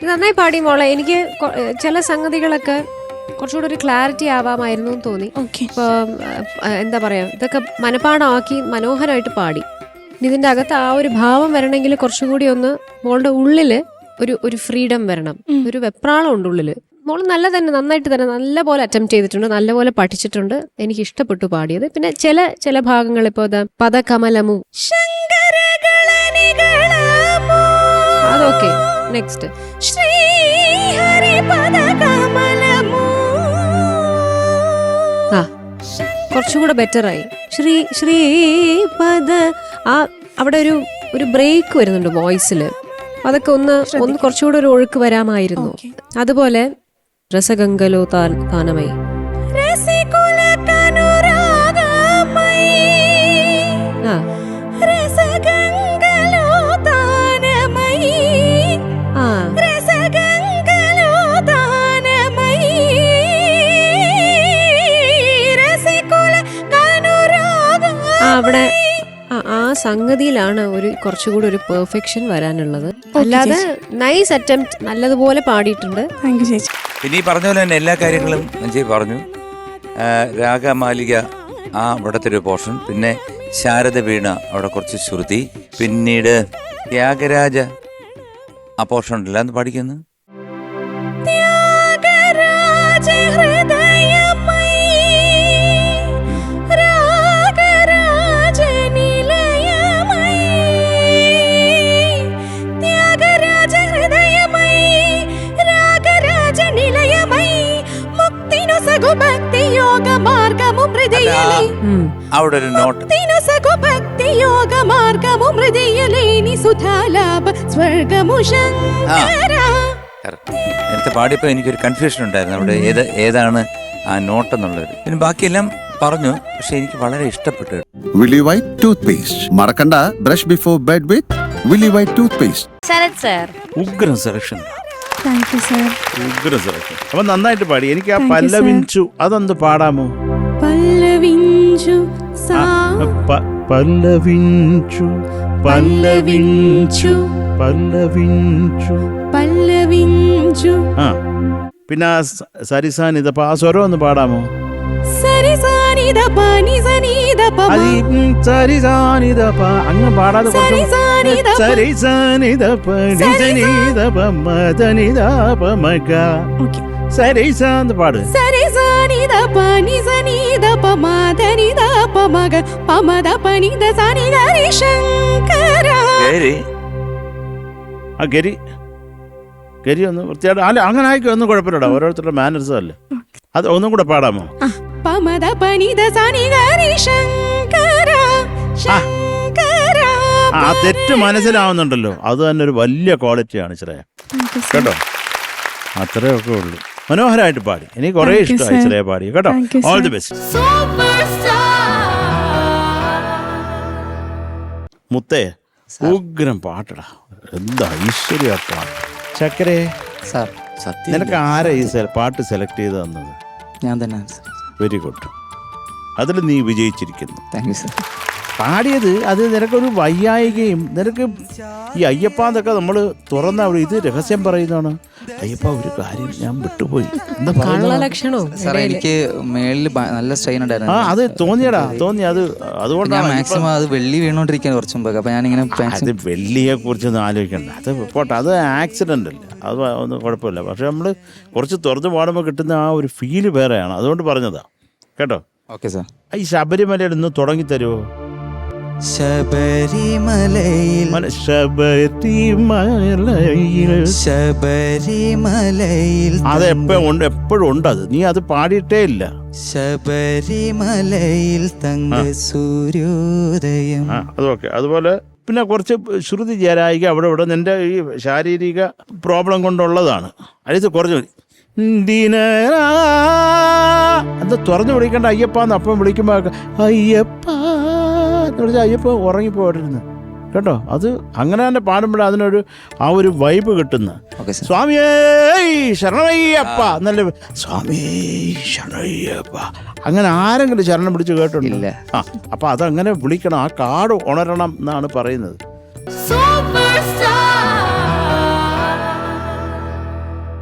നന്നായി പാടി മോളെ. എനിക്ക് ചില സംഗതികളൊക്കെ കുറച്ചുകൂടെ ഒരു ക്ലാരിറ്റി ആവാമായിരുന്നു എന്ന് തോന്നി. ഇപ്പൊ എന്താ പറയാ, ഇതൊക്കെ മനപ്പാടമാക്കി മനോഹരമായിട്ട് പാടി. ഇതിന്റെ അകത്ത് ആ ഒരു ഭാവം വരണമെങ്കിൽ കുറച്ചുകൂടി ഒന്ന് മോളുടെ ഉള്ളില് ഒരു ഫ്രീഡം വരണം, ഒരു വെപ്രാളം ഉണ്ട് ഉള്ളില്. മോള് നന്നായിട്ട് തന്നെ നല്ല പോലെ അറ്റംപ്റ്റ് ചെയ്തിട്ടുണ്ട്, നല്ലപോലെ പഠിച്ചിട്ടുണ്ട്. എനിക്ക് ഇഷ്ടപ്പെട്ടു പാടിയത്. പിന്നെ ചില ഭാഗങ്ങൾ ഇപ്പൊ പദകമലമു അതൊക്കെ നെക്സ്റ്റ് കുറച്ചുകൂടെ ബെറ്ററായി. ശ്രീപദ അവിടെ ഒരു ബ്രേക്ക് വരുന്നുണ്ട് വോയിസില്. അതൊക്കെ ഒന്ന് കുറച്ചുകൂടെ ഒരു ഒഴുക്ക് വരാമായിരുന്നു. അതുപോലെ രസഗംഗലോ താനമൈ അവിടെ ആ സംഗതിയിലാണ് കുറച്ചുകൂടി ഒരു പെർഫെക്ഷൻ വരാനുള്ളത്. അല്ലാതെ നൈസ് അറ്റംപ്റ്റ്, നല്ലതുപോലെ പാടിയിട്ടുണ്ട്. പിന്നെ ഈ പറഞ്ഞ പോലെ തന്നെ എല്ലാ കാര്യങ്ങളും മഞ്ജയ് പറഞ്ഞു. രാഗമാലിക അവിടത്തെ ഒരു പോർഷൻ, പിന്നെ ശാരദ വീണ അവിടെ കുറച്ച് ശ്രുതി, പിന്നീട് ത്യാഗരാജ ആ പോർഷൻ ഉണ്ടല്ലോ എന്ന് പഠിക്കുന്നു. അവിടെ ഒരു നോട്ട് നേരത്തെ പാടിയപ്പോ എനിക്കൊരു കൺഫ്യൂഷൻ ഉണ്ടായിരുന്നു അവിടെ ഏതാണ് ആ നോട്ട് എന്നുള്ളത്. പിന്നെ ബാക്കിയെല്ലാം പറഞ്ഞു, പക്ഷെ എനിക്ക് വളരെ ഇഷ്ടപ്പെട്ടു. Willy White toothpaste. മറക്കണ്ട, brush before bed with Willy White toothpaste. Sarath sir, ഉഗ്രൻ സെലക്ഷൻ. ഉഗ്രൻ സെലക്ഷൻ. അപ്പൊ നന്നായിട്ട് പാടി. എനിക്ക് ആ പല്ലവിഞ്ചു അതൊന്ന് പാടാമോ? പല്ലവിഞ്ചു പല്ലവിഞ്ചു പല്ലവിഞ്ചു പല്ലവിഞ്ചു പല്ലവിഞ്ചു. ആ പിന്നെ സരിസാനിതപ്പ ആ സ്വരം ഒന്ന് പാടാമോ? അങ്ങ് പാടാതെ സരിസാന്ന് പാട്. ഗരി ഒന്ന് വൃത്തിയായിട്ട് അല്ല, അങ്ങനെ ആയിക്കോ, ഒന്നും കുഴപ്പമില്ലടാ, ഓരോരുത്തരുടെ മാനേഴ്സ് അല്ലേ. അത് ഒന്നും കൂടെ പാടാമോ? ആ തെറ്റ് മനസ്സിലാവുന്നുണ്ടല്ലോ, അത് തന്നെ ഒരു വലിയ ക്വാളിറ്റിയാണ് ശ്രേയ, കേട്ടോ. അത്രയൊക്കെ ഉള്ളൂ. മനോഹരമായിട്ട് പാടി. എനിക്ക് കുറെ ഇഷ്ടമായി ശ്രേയ പാടി, കേട്ടോ. All the best. മുത്തേ, ഉഗ്രം പാട്ടടാ, എന്താ ഐശ്വര്യ പാട്ട്. ചക്കരേ സാർ, നിനക്ക് ആരാ ഈ പാട്ട് സെലക്ട് ചെയ്ത് തന്നത്? ഞാൻ തന്നെ. Very good. അതിൽ നീ വിജയിച്ചിരിക്കുന്നു. Thank you sir. പാടിയത് അത് നിനക്കൊരു വയ്യായികയും, നിനക്ക് ഈ അയ്യപ്പാന്നൊക്കെ നമ്മൾ തുറന്ന അവിടെ ഇത് രഹസ്യം പറയുന്നതാണ്. അയ്യപ്പ, ഒരു കാര്യം ഞാൻ വിട്ടുപോയി. സാറേ, എനിക്ക് മേളിൽ നല്ല സ്ട്രെയിൻ ഉണ്ടായിരുന്നു. അത് തോന്നിയടാ, അത് അതുകൊണ്ടാണ് മാക്സിമം അത് വെള്ളി വീണോണ്ടിരിക്കാൻ കുറച്ച് മുമ്പ്. അപ്പൊ ഞാനിങ്ങനെ അത് വെള്ളിയെ കുറിച്ചൊന്നും ആലോചിക്കണ്ട, അത് പോട്ടെ, അത് ആക്സിഡന്റ് അല്ലേ, അത് ഒന്നും കുഴപ്പമില്ല. പക്ഷെ നമ്മൾ കുറച്ച് തുറന്ന് പാടുമ്പോൾ കിട്ടുന്ന ആ ഒരു ഫീല് വേറെയാണ്, അതുകൊണ്ട് പറഞ്ഞതാ, കേട്ടോ. Okay sir. ഈ ശബരിമലയിൽ ഒന്ന് തുടങ്ങി തരുമോ? ശബരിമലയിൽ അത് എപ്പോഴും ഉണ്ട്. അത് നീ അത് പാടിയിട്ടേ ഇല്ല. ശബരിമലയിൽ തങ്ക സൂര്യോദയം. അതൊക്കെ അതുപോലെ. പിന്നെ കുറച്ച് ശ്രുതി ചേരായിക അവിടെ ഇവിടെ നിന്റെ ഈ ശാരീരിക പ്രോബ്ലം കൊണ്ടുള്ളതാണ്. അതിൽ കുറച്ച് എന്താ തുറന്നു വിളിക്കേണ്ട അയ്യപ്പാന്ന് അപ്പം വിളിക്കുമ്പോ അയ്യപ്പ അയ്യപ്പ ഉറങ്ങിപ്പോയിരുന്നു, കേട്ടോ. അത് അങ്ങനെ തന്നെ പാടുമ്പോഴേ അതിനൊരു ആ ഒരു വൈബ് കിട്ടുന്ന. സ്വാമിയേ ശരണയ്യപ്പ എന്നല്ലേ, സ്വാമിയേ ശരണയ്യപ്പ, അങ്ങനെ ആരെങ്കിലും ശരണം പിടിച്ച് കേട്ടിട്ടില്ല. അപ്പൊ അതങ്ങനെ വിളിക്കണം, ആ കാട് ഉണരണം എന്നാണ് പറയുന്നത്.